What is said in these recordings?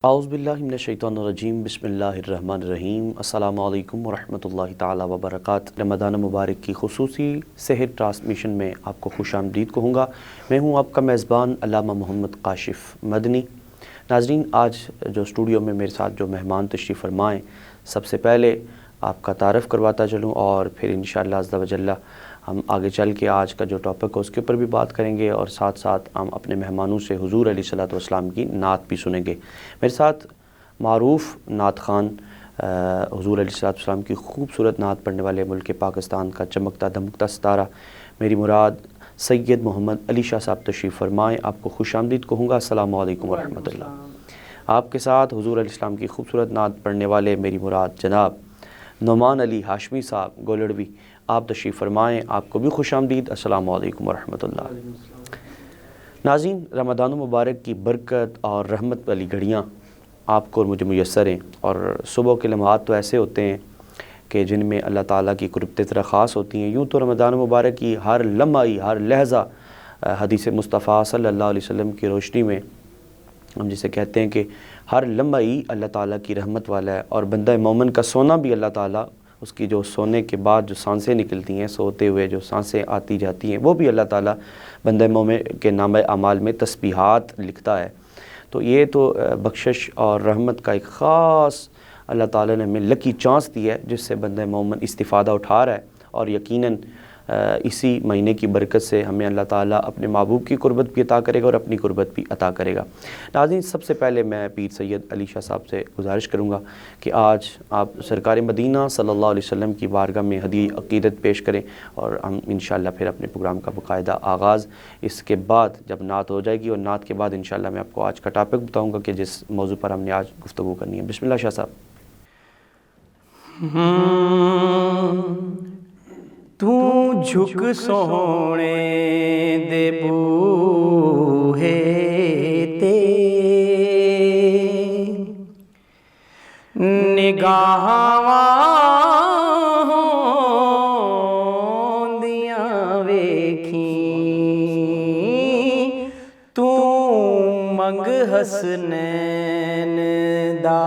اعوذ باللہ من الشیطان الرجیم بسم اللہ الرحمن الرحیم السلام علیکم ورحمۃ اللہ تعالی وبرکاتہ۔ رمضان مبارک کی خصوصی سحر ٹرانسمیشن میں آپ کو خوش آمدید کہوں گا۔ میں ہوں آپ کا میزبان علامہ محمد کاشف مدنی۔ ناظرین، آج جو اسٹوڈیو میں میرے ساتھ جو مہمان تشریف فرمائیں، سب سے پہلے آپ کا تعارف کرواتا چلوں اور پھر انشاءاللہ عز و جل ہم آگے چل کے آج کا جو ٹاپک ہے اس کے اوپر بھی بات کریں گے اور ساتھ ساتھ ہم اپنے مہمانوں سے حضور علیہ الصلوۃ والسلام کی نعت بھی سنیں گے۔ میرے ساتھ معروف نعت خان، حضور علیہ الصلوۃ والسلام کی خوبصورت نعت پڑھنے والے ملک پاکستان کا چمکتا دمکتا ستارہ میری مراد سید محمد علی شاہ صاحب تشریف فرمائیں۔ آپ کو خوش آمدید کہوں گا۔ السلام علیکم ورحمۃ اللہ۔ آپ کے ساتھ حضور علیہ السلام کی خوبصورت نعت پڑھنے والے میری مراد جناب نعمان علی ہاشمی صاحب گولڑوی، آپ تشریف فرمائیں۔ آپ کو بھی خوش آمدید۔ السلام علیکم ورحمۃ اللہ۔ ناظرین، رمضان مبارک کی برکت اور رحمت والی گھڑیاں آپ کو اور مجھے میسر ہیں، اور صبح کے لمحات تو ایسے ہوتے ہیں کہ جن میں اللہ تعالیٰ کی قربت ذرا خاص ہوتی ہیں۔ یوں تو رمضان مبارک کی ہر لمحہ ہر لحظہ حدیث مصطفیٰ صلی اللہ علیہ وسلم کی روشنی میں ہم جسے کہتے ہیں کہ ہر لمحہ ہی اللہ تعالیٰ کی رحمت والا ہے، اور بندہ مومن کا سونا بھی اللہ تعالیٰ اس کی جو سونے کے بعد جو سانسیں نکلتی ہیں، سوتے ہوئے جو سانسیں آتی جاتی ہیں، وہ بھی اللہ تعالیٰ بندہ مومن کے نامہ اعمال میں تسبیحات لکھتا ہے۔ تو یہ تو بخشش اور رحمت کا ایک خاص اللہ تعالیٰ نے ہمیں لکی چانس دی ہے، جس سے بندہ مومن استفادہ اٹھا رہا ہے، اور یقیناً اسی مہینے کی برکت سے ہمیں اللہ تعالیٰ اپنے محبوب کی قربت بھی عطا کرے گا اور اپنی قربت بھی عطا کرے گا۔ ناظرین، سب سے پہلے میں پیر سید علی شاہ صاحب سے گزارش کروں گا کہ آج آپ سرکار مدینہ صلی اللہ علیہ وسلم کی بارگاہ میں ہدیہ عقیدت پیش کریں، اور ہم انشاءاللہ پھر اپنے پروگرام کا باقاعدہ آغاز اس کے بعد جب نعت ہو جائے گی، اور نعت کے بعد انشاءاللہ میں آپ کو آج کا ٹاپک بتاؤں گا کہ جس موضوع پر ہم نے آج گفتگو کرنی ہے۔ بسم اللہ شاہ صاحب۔ تو جھک سونے دے بوہے تے نگاہاں ہوندیاں ویکھیں، تو منگ حسنین دا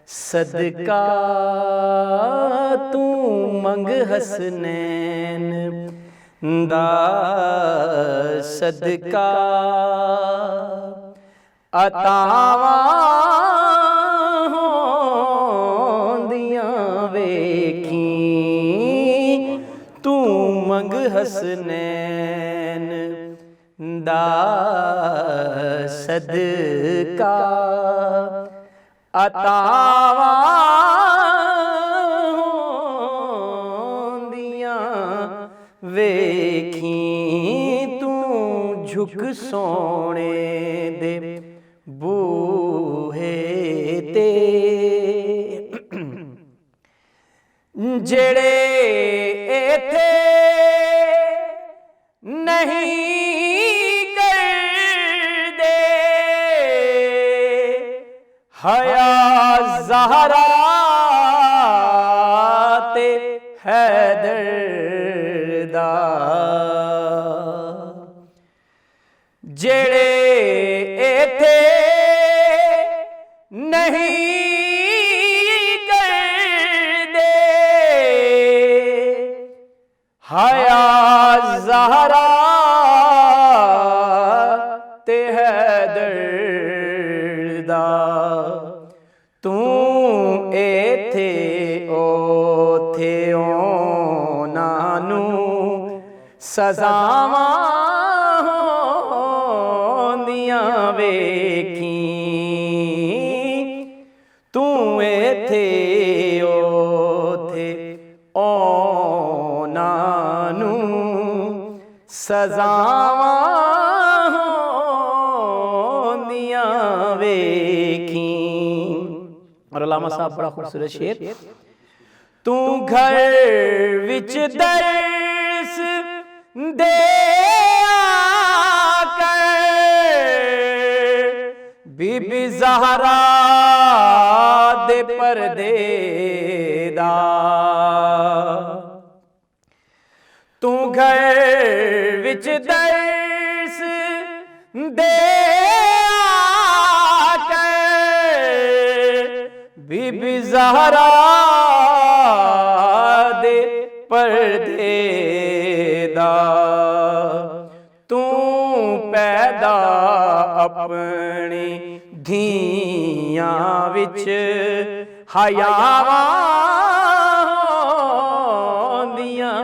صدقہ، تو منگ حسنین دا صدقہ، عطاواں ہوندیاں ویکھیں، تو منگ حسنین دا صدقہ، عطاواں ہوندیاں ویکھیں، تو جھک سونے دے بوہے تے، جڑے ایتھے نہیں کردے حیا زہرا تے حیدر دا، جڑے ایتھے نہیں کردے حیا زہرا تے حیدر دا، تو ایتھے اوتھے اونا نو سزاواں ہوندیاں ویکھیں، تو ایتھے اوتھے اونا نو سزاواں ہوندیاں ویکھیں۔ اور علامہ صاحب بڑا خوبصورت شعر، تو گھر وچ درس دے کر بی بی زہرا دے پردے دا، تو گھر وچ درس دے بی بی زہرا دے پردے دا تو پیدا اپنی دھیاں وچ حیاواں دیاں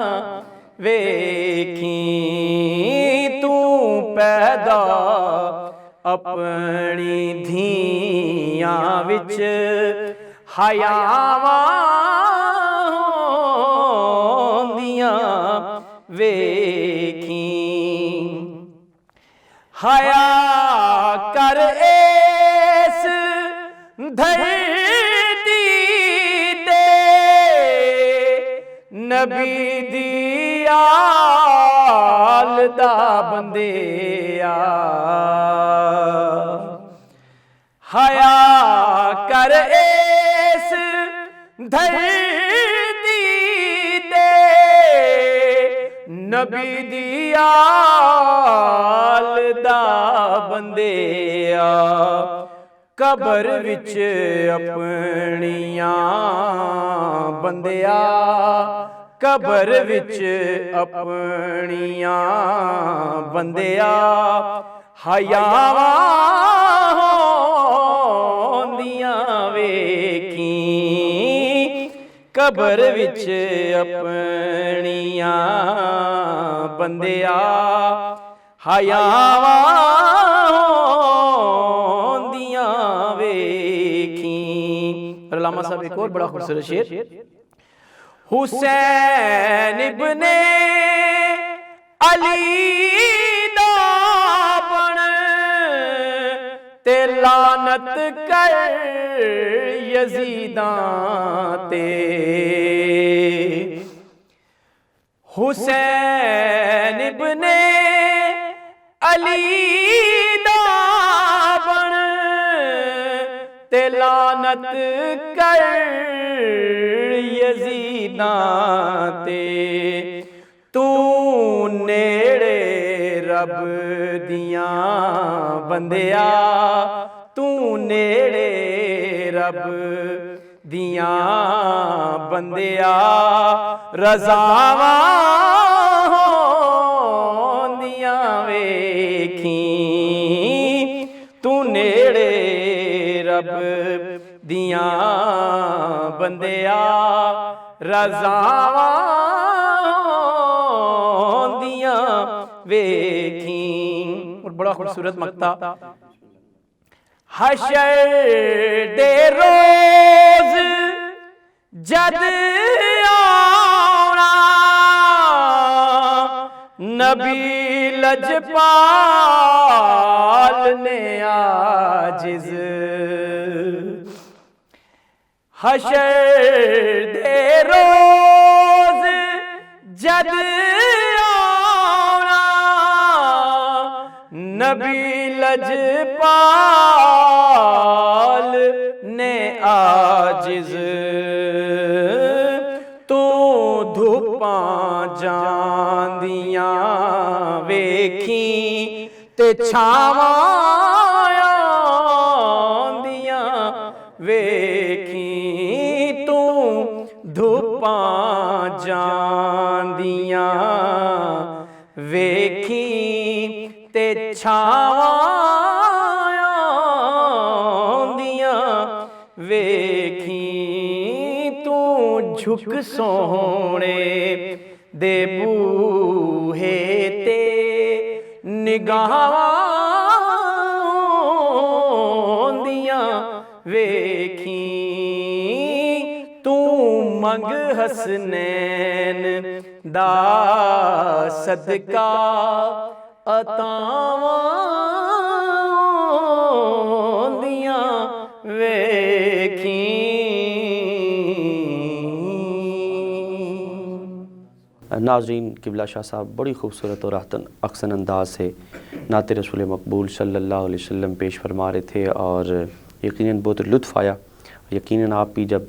ویکھیں تو پیدا اپنی دھیاں وچ حیاواں دیاں ویکھیں حیا کر اس دھرتی تے نبی دی آل دا بندیا حیا کر اس دھرتی تے نبی دی آل دا بندیا قبر وچ اپنیاں بندیا قبر وچ اپنیاں بندیا حیاواں ہوندیاں ویکھیں قبر وچ اپنیاں بندیا حیاواں ہوندیاں ویکھیں۔ علامہ صاحب ایک اور بڑا خوبصورت شعر، حسین ابن علی دا بن تے لعنت کر یزیداں تے حسین ابن علی دا بن تے لعنت کر یزیداں تے تو نیڑے رب دیاں بندیا تو نیڑے رب دیاں بندیا رضاواں ہوندیاں ویکھیں تو نیڑے رب دیاں بندیا رضاواں ہوندیاں ویکھیں۔ اور بڑا خوبصورت مقطع، حشر دے روز جد آنا نبی لجپال نے عاجز حشر دے روز جد آنا نبی لجپال نے عاجز تو دھوپاں جاندیاں ویکھیں تے چھاواں آندیاں ویکھیں تو دھوپاں جاندیاں ویکھیں تے چھاواں آندیاں ویکھیں تو جھک سونے دے بوہے تے نگاہاں آندیاں ویکھیں تو منگ حسنین دا صدقہ عطاواں آندیاں ویکھیں۔ ناظرین، قبلہ شاہ صاحب بڑی خوبصورت اور احسن انداز سے نعت رسول مقبول صلی اللہ علیہ وسلم پیش فرما رہے تھے، اور یقیناً بہت لطف آیا۔ یقیناً آپ بھی جب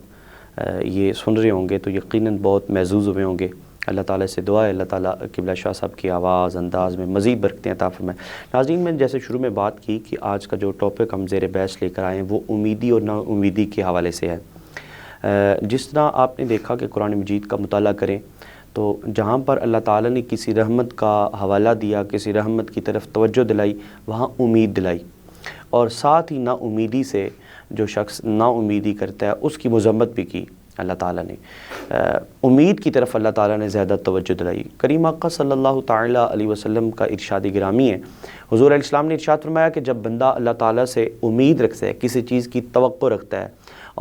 یہ سن رہے ہوں گے تو یقیناً بہت محظوظ ہوئے ہوں گے اللہ تعالیٰ سے دعا ہے اللہ تعالیٰ قبلہ شاہ صاحب کی آواز انداز میں مزید برکتیں عطا فرمائے۔ ناظرین، میں جیسے شروع میں بات کی کہ آج کا جو ٹاپک ہم زیر بحث لے کر آئے ہیں وہ امیدی اور نا امیدی کے حوالے سے ہے۔ جس طرح آپ نے دیکھا کہ قرآن مجید کا مطالعہ کریں تو جہاں پر اللہ تعالیٰ نے کسی رحمت کا حوالہ دیا، کسی رحمت کی طرف توجہ دلائی، وہاں امید دلائی، اور ساتھ ہی نا امیدی سے جو شخص نا امیدی کرتا ہے اس کی مذمت بھی کی اللہ تعالیٰ نے۔ امید کی طرف اللہ تعالیٰ نے زیادہ توجہ دلائی۔ کریم آقا صلی اللہ تعالیٰ علیہ وسلم کا ارشاد گرامی ہے، حضور علیہ السلام نے ارشاد فرمایا کہ جب بندہ اللہ تعالیٰ سے امید رکھتا ہے، کسی چیز کی توقع رکھتا ہے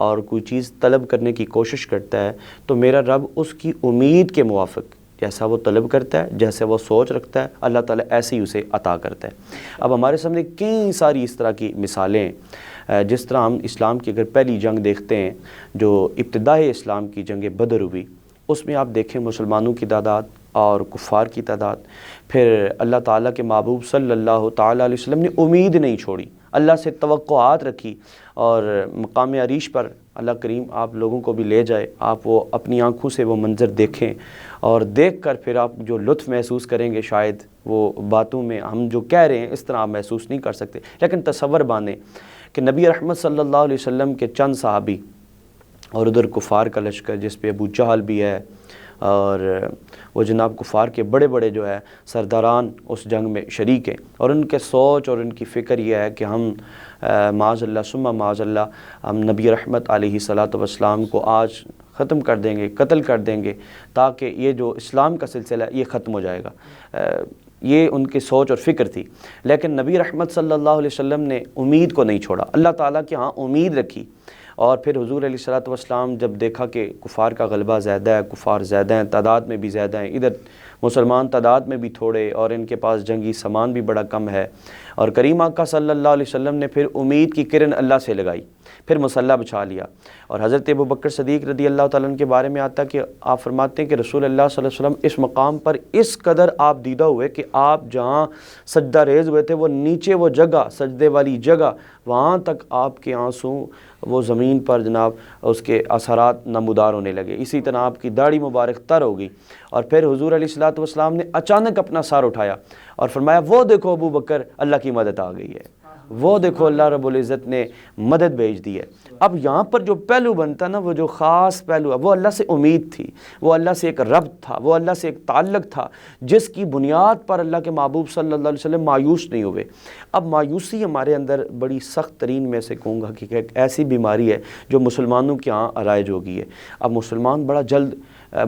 اور کوئی چیز طلب کرنے کی کوشش کرتا ہے تو میرا رب اس کی امید کے موافق جیسا وہ طلب کرتا ہے، جیسے وہ سوچ رکھتا ہے، اللہ تعالیٰ ایسے ہی اسے عطا کرتا ہے۔ اب ہمارے سامنے کئی ساری اس طرح کی مثالیں ہیں۔ جس طرح ہم اسلام کی اگر پہلی جنگ دیکھتے ہیں جو ابتدائی اسلام کی جنگ بدر ہوئی، اس میں آپ دیکھیں مسلمانوں کی تعداد اور کفار کی تعداد، پھر اللہ تعالیٰ کے محبوب صلی اللہ تعالیٰ علیہ وسلم نے امید نہیں چھوڑی، اللہ سے توقعات رکھی، اور مقام عریش پر اللہ کریم آپ لوگوں کو بھی لے جائے، آپ وہ اپنی آنکھوں سے وہ منظر دیکھیں، اور دیکھ کر پھر آپ جو لطف محسوس کریں گے شاید وہ باتوں میں ہم جو کہہ رہے ہیں اس طرح آپ محسوس نہیں کر سکتے، لیکن تصور باندھیں کہ نبی رحمت صلی اللہ علیہ وسلم کے چند صحابی اور ادھر کفار کا لشکر جس پہ ابو جہل بھی ہے، اور وہ جناب کفار کے بڑے بڑے جو ہے سرداران اس جنگ میں شریک ہیں، اور ان کے سوچ اور ان کی فکر یہ ہے کہ ہم معاذ اللہ ثم معاذ اللہ ہم نبی رحمت علیہ صلاۃ والسلام کو آج ختم کر دیں گے، قتل کر دیں گے، تاکہ یہ جو اسلام کا سلسلہ ہے یہ ختم ہو جائے گا۔ یہ ان کی سوچ اور فکر تھی، لیکن نبی رحمت صلی اللہ علیہ وسلم نے امید کو نہیں چھوڑا، اللہ تعالیٰ کے ہاں امید رکھی، اور پھر حضور علیہ الصلوۃ والسلام جب دیکھا کہ کفار کا غلبہ زیادہ ہے، کفار زیادہ ہیں، تعداد میں بھی زیادہ ہیں، ادھر مسلمان تعداد میں بھی تھوڑے اور ان کے پاس جنگی سامان بھی بڑا کم ہے، اور کریم آقا صلی اللہ علیہ وسلم نے پھر امید کی کرن اللہ سے لگائی، پھر مسلح بچھا لیا۔ اور حضرت ابوبکر صدیق رضی اللہ تعالیٰ عنہ کے بارے میں آتا ہے کہ آپ فرماتے ہیں کہ رسول اللہ صلی اللہ علیہ وسلم اس مقام پر اس قدر آپ دیدہ ہوئے کہ آپ جہاں سجدہ ریز ہوئے تھے وہ نیچے وہ جگہ سجدے والی جگہ وہاں تک آپ کے آنسوں وہ زمین پر جناب اس کے اثرات نمودار ہونے لگے، اسی طرح آپ کی داڑھی مبارک تر ہوگی۔ اور پھر حضور علیہ الصلوۃ والسلام نے اچانک اپنا سر اٹھایا اور فرمایا وہ دیکھو ابو بکر اللہ کی مدد آ گئی ہے، وہ دیکھو اللہ رب العزت نے مدد بھیج دی ہے۔ اب یہاں پر جو پہلو بنتا نا، وہ جو خاص پہلو ہے، وہ اللہ سے امید تھی، وہ اللہ سے ایک ربط تھا، وہ اللہ سے ایک تعلق تھا، جس کی بنیاد پر اللہ کے محبوب صلی اللہ علیہ وسلم مایوس نہیں ہوئے۔ اب مایوسی ہمارے اندر بڑی سخت ترین میں سے کہوں گا کہ ایک ایسی بیماری ہے جو مسلمانوں کے ہاں رائج ہو گئی ہے۔ اب مسلمان بڑا جلد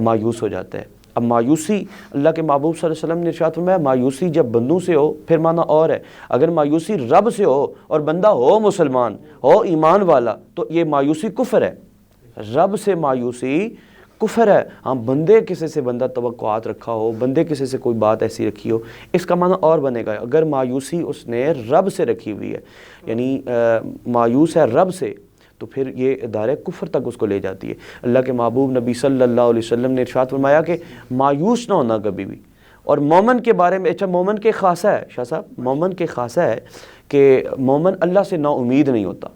مایوس ہو جاتا ہے۔ اب مایوسی اللہ کے محبوب صلی اللہ علیہ وسلم نے ارشاد فرمایا مایوسی جب بندوں سے ہو پھر معنی اور ہے، اگر مایوسی رب سے ہو اور بندہ ہو مسلمان ہو ایمان والا تو یہ مایوسی کفر ہے، رب سے مایوسی کفر ہے۔ ہاں بندے کسی سے بندہ توقعات رکھا ہو، بندے کسی سے کوئی بات ایسی رکھی ہو، اس کا معنی اور بنے گا۔ اگر مایوسی اس نے رب سے رکھی ہوئی ہے، یعنی مایوس ہے رب سے، تو پھر یہ ادارے کفر تک اس کو لے جاتی ہے۔ اللہ کے محبوب نبی صلی اللہ علیہ وسلم نے ارشاد فرمایا کہ مایوس نہ ہونا کبھی بھی۔ اور مومن کے بارے میں، اچھا مومن کے خاصہ ہے شاہ صاحب، مومن کے خاصہ ہے کہ مومن اللہ سے نا امید نہیں ہوتا،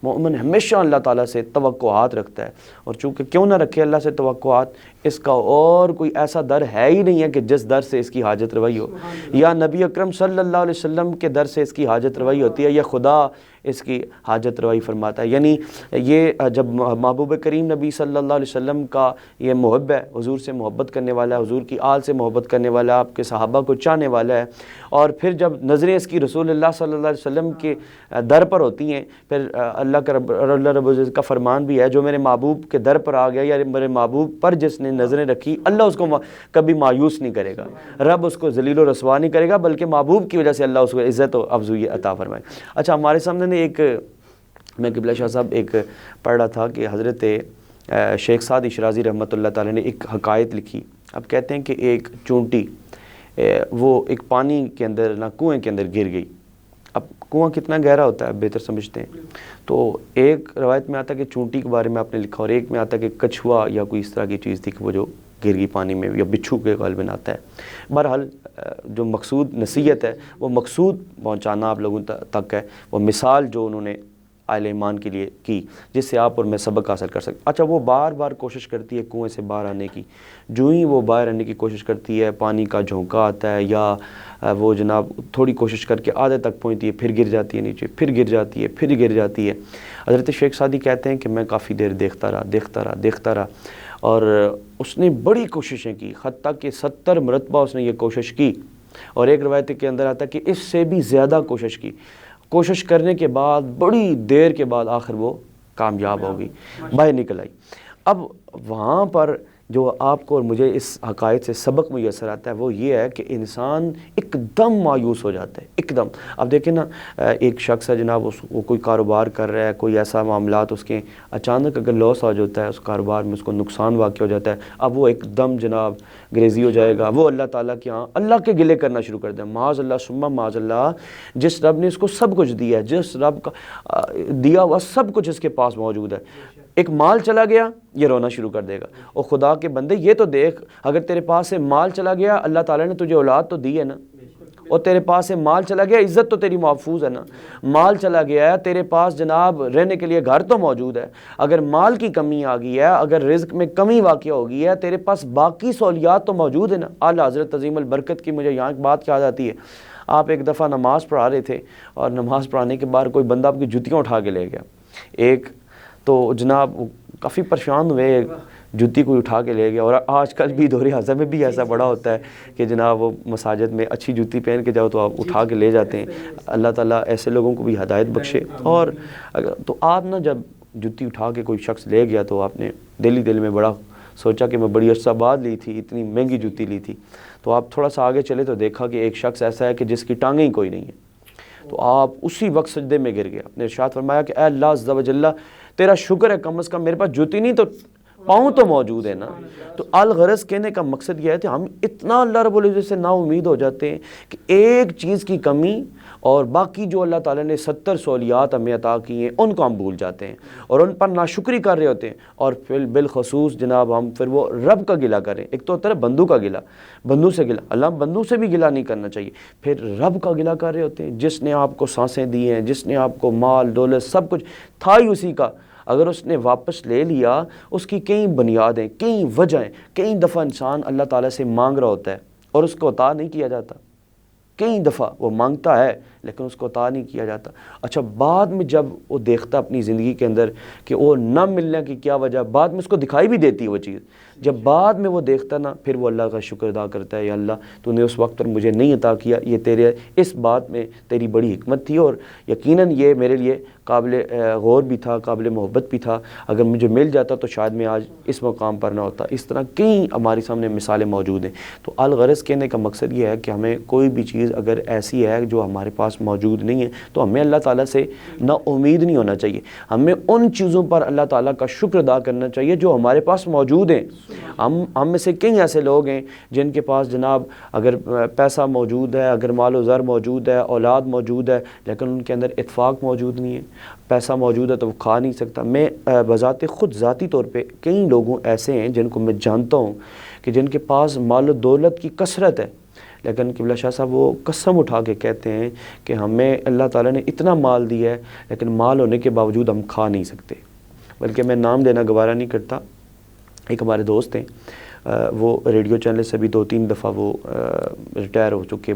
مومن ہمیشہ اللہ تعالیٰ سے توقعات رکھتا ہے، اور چونکہ کیوں نہ رکھے اللہ سے توقعات، اس کا اور کوئی ایسا در ہے ہی نہیں ہے کہ جس در سے اس کی حاجت روائی ہو، یا نبی اکرم صلی اللہ علیہ وسلم کے در سے اس کی حاجت روائی ہوتی ہے، یا خدا اس کی حاجت روائی فرماتا ہے۔ یعنی یہ جب محبوب کریم نبی صلی اللہ علیہ وسلم کا یہ محب ہے، حضور سے محبت کرنے والا ہے، حضور کی آل سے محبت کرنے والا ہے، آپ کے صحابہ کو چاہنے والا ہے، اور پھر جب نظریں اس کی رسول اللہ صلی اللہ علیہ وسلم کے در پر ہوتی ہیں، پھر اللہ رب العزت کا فرمان بھی ہے جو میرے محبوب کے در پر آ گیا یا میرے محبوب پر جس نے نظریں رکھی، اللہ اس کو کبھی مایوس نہیں کرے گا، رب اس کو ذلیل و رسوا نہیں کرے گا، بلکہ محبوب کی وجہ سے اللہ اس کو عزت و افضوئی عطا فرمائے۔ اچھا ہمارے سامنے ایک میں قبلہ شاہ صاحب ایک پڑھ رہا تھا کہ حضرت شیخ سعدی شرازی رحمۃ اللہ تعالیٰ نے ایک حکایت لکھی۔ اب کہتے ہیں کہ ایک چونٹی وہ ایک پانی کے اندر نہ کنویں کے اندر گر گئی۔ اب کنواں کتنا گہرا ہوتا ہے بہتر سمجھتے ہیں، تو ایک روایت میں آتا ہے کہ چونٹی کے بارے میں آپ نے لکھا، اور ایک میں آتا ہے کہ کچھوا یا کوئی اس طرح کی چیز تھی کہ وہ جو گر گئی پانی میں، یا بچھو کے غالباً آتا ہے۔ بہرحال جو مقصود نصیحت ہے وہ مقصود پہنچانا آپ لوگوں تک ہے، وہ مثال جو انہوں نے اہل ایمان کے لیے کی جس سے آپ اور میں سبق حاصل کر سکیں. اچھا وہ بار بار کوشش کرتی ہے کنویں سے باہر آنے کی. جو ہی وہ باہر آنے کی کوشش کرتی ہے پانی کا جھونکا آتا ہے یا وہ جناب تھوڑی کوشش کر کے آدھے تک پہنچتی ہے پھر گر جاتی ہے نیچے, پھر گر جاتی ہے, پھر گر جاتی ہے. حضرت شیخ سعدی کہتے ہیں کہ میں کافی دیر دیکھتا رہا اور اس نے بڑی کوششیں کی, حتیٰ کہ 70 مرتبہ اس نے یہ کوشش کی, اور ایک روایت کے اندر آتا ہے کہ اس سے بھی زیادہ کوشش کی. کوشش کرنے کے بعد بڑی دیر کے بعد آخر وہ کامیاب ہو گئی, باہر نکل آئی. اب وہاں پر جو آپ کو اور مجھے اس حقائق سے سبق میسر آتا ہے وہ یہ ہے کہ انسان ایک دم مایوس ہو جاتا ہے, ایک دم. اب دیکھیں نا, ایک شخص ہے جناب, وہ کوئی کاروبار کر رہا ہے, کوئی ایسا معاملات اس کے اچانک اگر لاس آ جاتا ہے اس کاروبار میں, اس کو نقصان واقع ہو جاتا ہے, اب وہ ایک دم جناب گریزی ہو جائے گا, وہ اللہ تعالیٰ کے ہاں اللہ کے گلے کرنا شروع کر دیں, معاذ اللہ ثم معاذ اللہ. جس رب نے اس کو سب کچھ دیا ہے, جس رب کا دیا ہوا سب کچھ اس کے پاس موجود ہے, ایک مال چلا گیا یہ رونا شروع کر دے گا. اور خدا کے بندے یہ تو دیکھ, اگر تیرے پاس سے مال چلا گیا, اللہ تعالیٰ نے تجھے اولاد تو دی ہے نا, اور تیرے پاس سے مال چلا گیا, عزت تو تیری محفوظ ہے نا. مال چلا گیا ہے, تیرے پاس جناب رہنے کے لیے گھر تو موجود ہے. اگر مال کی کمی آ گئی ہے, اگر رزق میں کمی واقع ہو گئی ہے, تیرے پاس باقی سہولیات تو موجود ہے نا. اعلیٰ حضرت عظیم البرکت کی مجھے یہاں ایک بات یاد آتی ہے. آپ ایک دفعہ نماز پڑھا رہے تھے اور نماز پڑھانے کے بعد کوئی بندہ آپ کی جوتیاں اٹھا کے لے گیا. ایک تو جناب کافی پریشان ہوئے, جوتی کوئی اٹھا کے لے گیا. اور آج کل بھی دور حاضر میں بھی ایسا بڑا ہوتا ہے کہ جناب وہ مساجد میں اچھی جوتی پہن کے جاؤ تو آپ اٹھا کے لے جاتے ہیں. اللہ تعالیٰ ایسے لوگوں کو بھی ہدایت بخشے. اور تو آپ نا جب جوتی اٹھا کے کوئی شخص لے گیا تو آپ نے دل میں بڑا سوچا کہ میں بڑی عرصہ بعد لی تھی, اتنی مہنگی جوتی لی تھی. تو آپ تھوڑا سا آگے چلے تو دیکھا کہ ایک شخص ایسا ہے کہ جس کی ٹانگیں ہی کوئی نہیں ہے. تو آپ اسی وقت سجدے میں گر گیا. آپ نے ارشاد فرمایا کہ اے اللہ عز و جل, تیرا شکر ہے کم از کم میرے پاس جوتی نہیں تو پاؤں تو موجود ہے نا. تو الغرض کہنے کا مقصد یہ ہے کہ ہم اتنا اللہ رب العزت سے نا امید ہو جاتے ہیں کہ ایک چیز کی کمی اور باقی جو اللہ تعالیٰ نے 70 سہولیات ہمیں عطا کی ہیں ان کو ہم بھول جاتے ہیں اور ان پر ناشکری کر رہے ہوتے ہیں. اور پھر بالخصوص جناب ہم پھر وہ رب کا گلہ کریں. ایک تو ہوتا ہے بندوں کا گلہ, بندوں سے گلہ, اللہ بندوں سے بھی گلہ نہیں کرنا چاہیے. پھر رب کا گلہ کر رہے ہوتے ہیں جس نے آپ کو سانسیں دی ہیں, جس نے آپ کو مال دولت سب کچھ تھا ہی اسی کا. اگر اس نے واپس لے لیا, اس کی کئی بنیادیں, کئی وجہیں, کئی دفعہ انسان اللہ تعالیٰ سے مانگ رہا ہوتا ہے اور اس کو عطا نہیں کیا جاتا. کئی دفعہ وہ مانگتا ہے لیکن اس کو عطا نہیں کیا جاتا. اچھا بعد میں جب وہ دیکھتا اپنی زندگی کے اندر کہ وہ نہ ملنے کی کیا وجہ, بعد میں اس کو دکھائی بھی دیتی ہے وہ چیز. جب بعد میں وہ دیکھتا نا, پھر وہ اللہ کا شکر ادا کرتا ہے, یا اللہ تو نے اس وقت پر مجھے نہیں عطا کیا, یہ تیرے اس بات میں تیری بڑی حکمت تھی اور یقیناً یہ میرے لیے قابل غور بھی تھا, قابل محبت بھی تھا. اگر مجھے مل جاتا تو شاید میں آج اس مقام پر نہ ہوتا. اس طرح کئی ہمارے سامنے مثالیں موجود ہیں. تو الغرض کہنے کا مقصد یہ ہے کہ ہمیں کوئی بھی چیز اگر ایسی ہے جو ہمارے پاس موجود نہیں ہے تو ہمیں اللہ تعالیٰ سے نا امید نہیں ہونا چاہیے. ہمیں ان چیزوں پر اللہ تعالیٰ کا شکر ادا کرنا چاہیے جو ہمارے پاس موجود ہیں. ہم میں سے کئی ایسے لوگ ہیں جن کے پاس جناب اگر پیسہ موجود ہے, اگر مال و زر موجود ہے, اولاد موجود ہے, لیکن ان کے اندر اتفاق موجود نہیں ہے. پیسہ موجود ہے تو وہ کھا نہیں سکتا. میں بذات خود ذاتی طور پہ کئی لوگوں ایسے ہیں جن کو میں جانتا ہوں کہ جن کے پاس مال و دولت کی کثرت ہے, لیکن قبلہ شاہ صاحب وہ قسم اٹھا کے کہتے ہیں کہ ہمیں اللہ تعالیٰ نے اتنا مال دیا ہے لیکن مال ہونے کے باوجود ہم کھا نہیں سکتے. بلکہ میں نام دینا گوارہ نہیں کرتا. ایک ہمارے دوست ہیں, وہ ریڈیو چینل سے بھی 2-3 دفعہ وہ ریٹائر ہو چکے,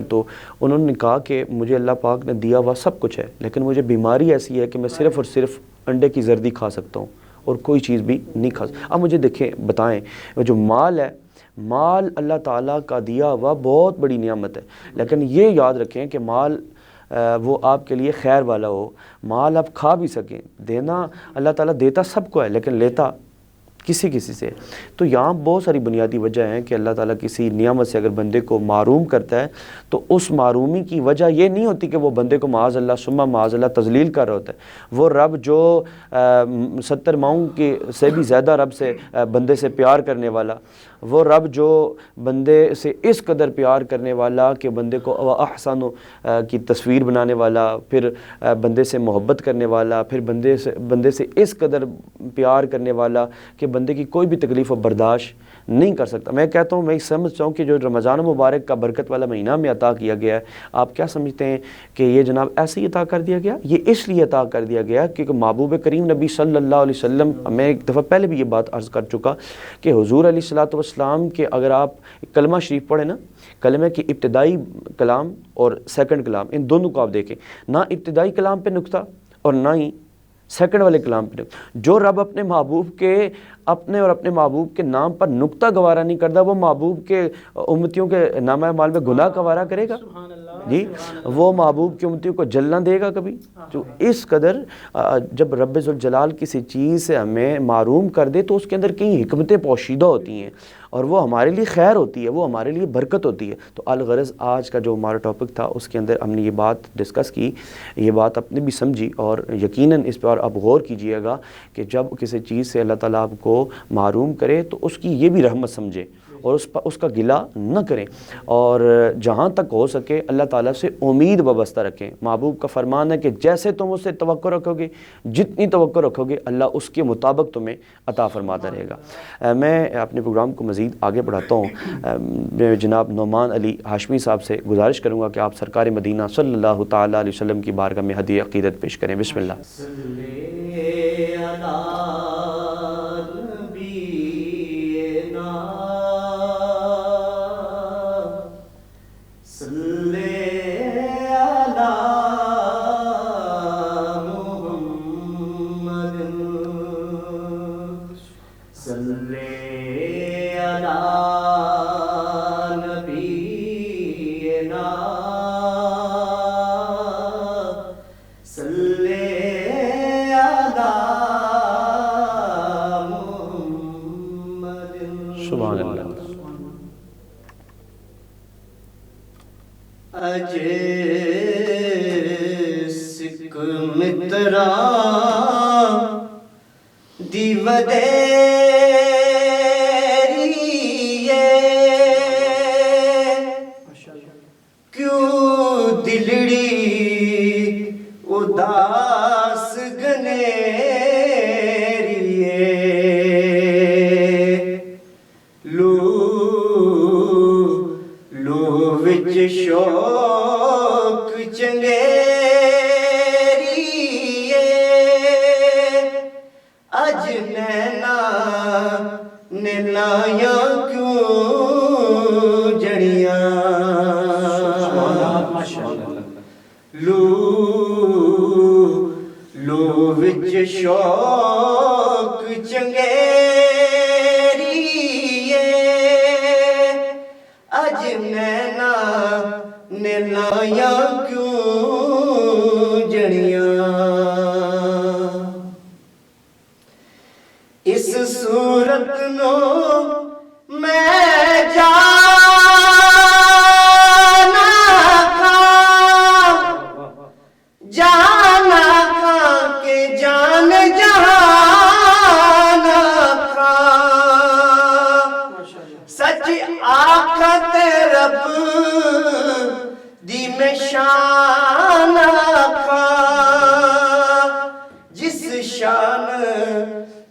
تو انہوں نے کہا کہ مجھے اللہ پاک نے دیا ہوا سب کچھ ہے لیکن مجھے بیماری ایسی ہے کہ میں صرف اور صرف انڈے کی زردی کھا سکتا ہوں اور کوئی چیز بھی نہیں کھا سکتا. اب مجھے دیکھیں بتائیں, جو مال ہے, مال اللہ تعالیٰ کا دیا ہوا بہت بڑی نعمت ہے, لیکن یہ یاد رکھیں کہ مال وہ آپ کے لیے خیر والا ہو, مال آپ کھا بھی سکیں. دینا اللہ تعالیٰ دیتا سب کو ہے لیکن لیتا کسی سے. تو یہاں بہت ساری بنیادی وجہ ہیں کہ اللہ تعالیٰ کسی نعمت سے اگر بندے کو محروم کرتا ہے تو اس محرومی کی وجہ یہ نہیں ہوتی کہ وہ بندے کو معاذ اللہ ثم معاذ اللہ تذلیل کر رہا ہوتا ہے. وہ رب جو 70 ماؤں کے سے بھی زیادہ رب سے بندے سے پیار کرنے والا, وہ رب جو بندے سے اس قدر پیار کرنے والا کہ بندے کو احسن کی تصویر بنانے والا, پھر بندے سے محبت کرنے والا, پھر بندے سے اس قدر پیار کرنے والا کہ بندے کی کوئی بھی تکلیف و برداشت نہیں کر سکتا. میں کہتا ہوں، میں سمجھتا ہوں کہ جو رمضان مبارک کا برکت والا مہینہ میں عطا کیا گیا ہے، آپ کیا سمجھتے ہیں کہ یہ جناب ایسے ہی عطا کر دیا گیا؟ یہ اس لیے عطا کر دیا گیا کیونکہ محبوب کریم نبی صلی اللہ علیہ وسلم، میں ایک دفعہ پہلے بھی یہ بات عرض کر چکا کہ حضور علیہ الصلوۃ والسلام کے اگر آپ کلمہ شریف پڑھیں نا، کلمہ کی ابتدائی کلام اور سیکنڈ کلام، ان دونوں کو آپ دیکھیں، نہ ابتدائی کلام پہ نقطہ اور نہ ہی سیکنڈ والے کلام پہ نقطہ. جو رب اپنے محبوب کے اپنے اور اپنے محبوب کے نام پر نقطہ گوارا نہیں کرتا، وہ محبوب کے امتیوں کے نامہ اعمال میں گناہ گوارا کرے گا؟ جی، وہ محبوب کی امتیوں کو جلنا دے گا کبھی؟ تو اس قدر جب رب ذوالجلال کسی چیز سے ہمیں معروم کر دے تو اس کے اندر کئی حکمتیں پوشیدہ ہوتی ہیں اور وہ ہمارے لیے خیر ہوتی ہے، وہ ہمارے لیے برکت ہوتی ہے. تو الغرض آج کا جو ہمارا ٹاپک تھا اس کے اندر ہم نے یہ بات ڈسکس کی، یہ بات اپنے بھی سمجھی، اور یقیناً اس پر آپ غور کیجئے گا کہ جب کسی چیز سے اللہ تعالیٰ آپ کو معروم کرے تو اس کی یہ بھی رحمت سمجھے اور اس کا گلہ نہ کریں، اور جہاں تک ہو سکے اللہ تعالیٰ سے امید وابستہ رکھیں. محبوب کا فرمان ہے کہ جیسے تم اس سے توقع رکھو گے، جتنی توقع رکھو گے، اللہ اس کے مطابق تمہیں عطا فرماتا رہے گا. میں اپنے پروگرام کو مزید آگے بڑھاتا ہوں. میں جناب نعمان علی ہاشمی صاحب سے گزارش کروں گا کہ آپ سرکار مدینہ صلی اللہ تعالیٰ علیہ وسلم کی بارگاہ میں ہدیہ عقیدت پیش کریں. بسم اللہ. سبحان اللہ. سکھ مترا دیودیری کیوں دلڑی اداس گنیری لو وچ شوق چنگیری اج نینا نیلایا کیوں جڑیاں لو وچ شوق چنگیری اج نینا نیلایا کیوں جڑیاں اس صورت نو میں جانا کھا کے جان جہانا کھا سچ آخت رب دی میں شان کھا جس شان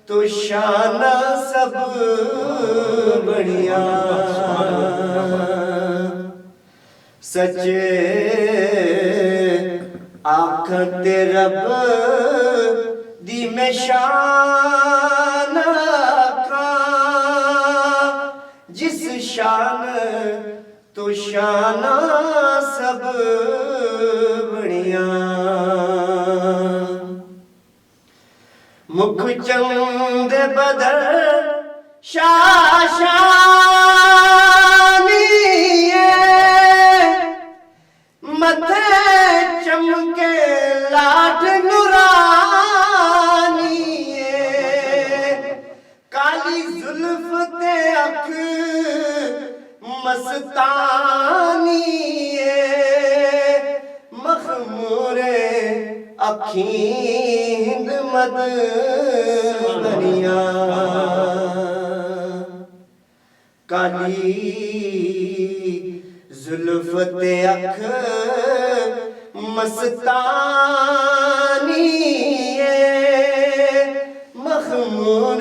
تو شان سب بڑیاں سچے آخت رب دی میں شان کھا جس شان تو شان سب بڑیاں مکھ چند بدر شاشانی متھے چمکے لاٹ نورانی کالی زلف تے اکھ مستانی مخمور اکھیں مد بریاں کالی زلف تے اکھ مستانی مخمور